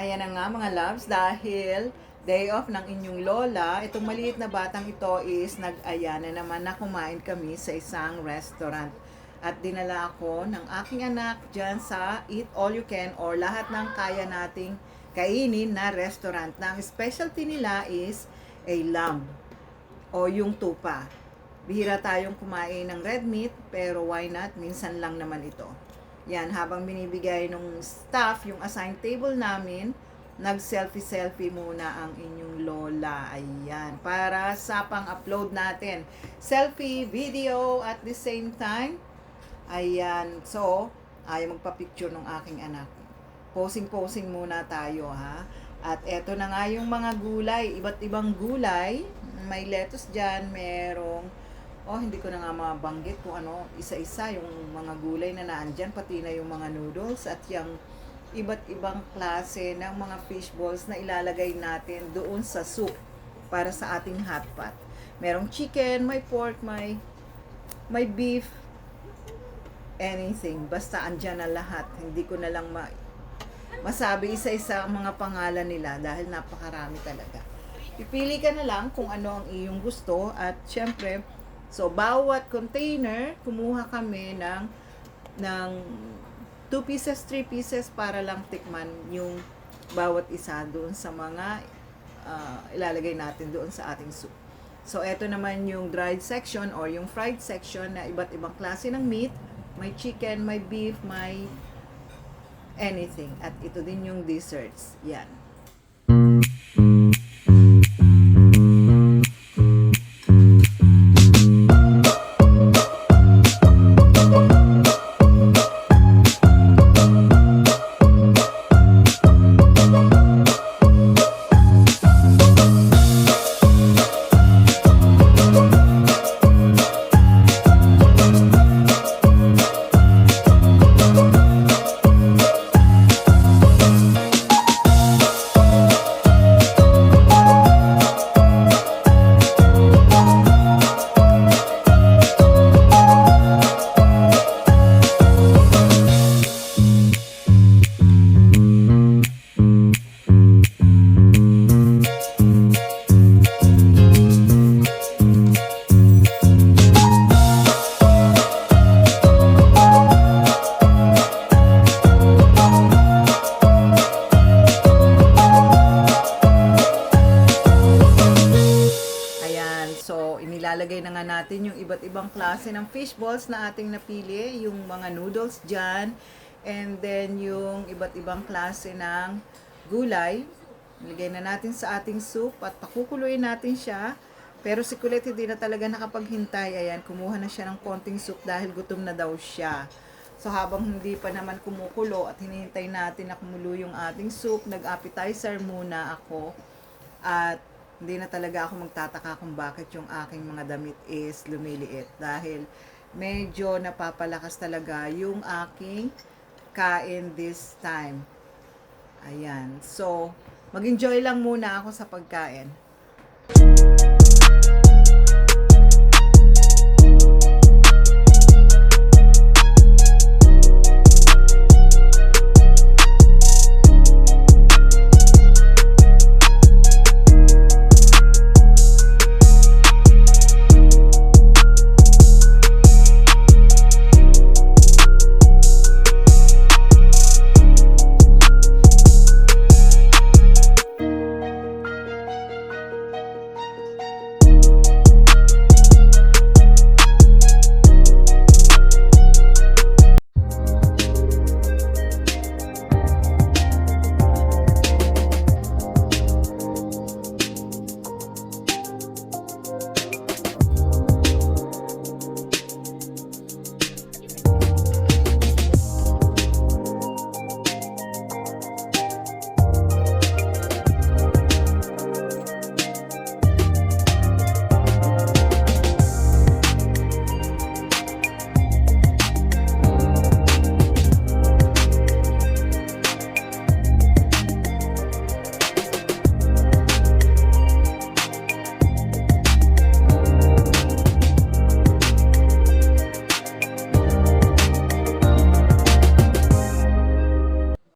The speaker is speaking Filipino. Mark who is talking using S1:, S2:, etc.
S1: Ayan na nga mga loves, dahil day off ng inyong lola, itong maliit na batang ito is nag-aya na naman na kumain kami sa isang restaurant. At dinala ako ng aking anak dyan sa Eat All You Can or lahat ng kaya nating kainin na restaurant. Na ang specialty nila is a lamb o yung tupa. Bihira tayong kumain ng red meat, pero why not? Minsan lang naman ito. Yan, habang binibigay nung staff yung assigned table namin, nag-selfie-selfie muna ang inyong lola. Ayan, para sa pang-upload natin. Selfie, video at the same time. Ayan, so, ayaw magpa-picture ng aking anak. Posing-posing muna tayo, ha? At eto na nga yung mga gulay, iba't ibang gulay. May lettuce dyan, merong hindi ko na nga mabanggit kung ano, isa-isa yung mga gulay na naandyan, pati na yung mga noodles at yung iba't ibang klase ng mga fish balls na ilalagay natin doon sa soup para sa ating hot pot. Merong chicken, may pork, may beef, anything. Basta andyan na lahat. Hindi ko na lang masabi isa-isa ang mga pangalan nila dahil napakarami talaga. Pipili ka na lang kung ano ang iyong gusto at syempre, so, bawat container, kumuha kami ng 2 pieces, 3 pieces para lang tikman yung bawat isa doon sa mga ilalagay natin doon sa ating soup. So, eto naman yung dried section or yung fried section na iba't ibang klase ng meat. May chicken, may beef, may anything. At ito din yung desserts. Yan. Inilalagay na nga natin yung iba't ibang klase ng fish balls na ating napili, yung mga noodles dyan, and then yung iba't ibang klase ng gulay. Nilagay na natin sa ating soup at pakukuluin natin siya. Pero si Colette hindi na talaga nakapaghintay. Ayan, kumuha na siya ng konting soup dahil gutom na daw siya. So habang hindi pa naman kumukulo at hinihintay natin na kumulo yung ating soup, nag-appetizer muna ako. At hindi na talaga ako magtataka kung bakit yung aking mga damit is lumiliit. Dahil medyo napapalakas talaga yung aking kain this time. Ayan. So, mag-enjoy lang muna ako sa pagkain.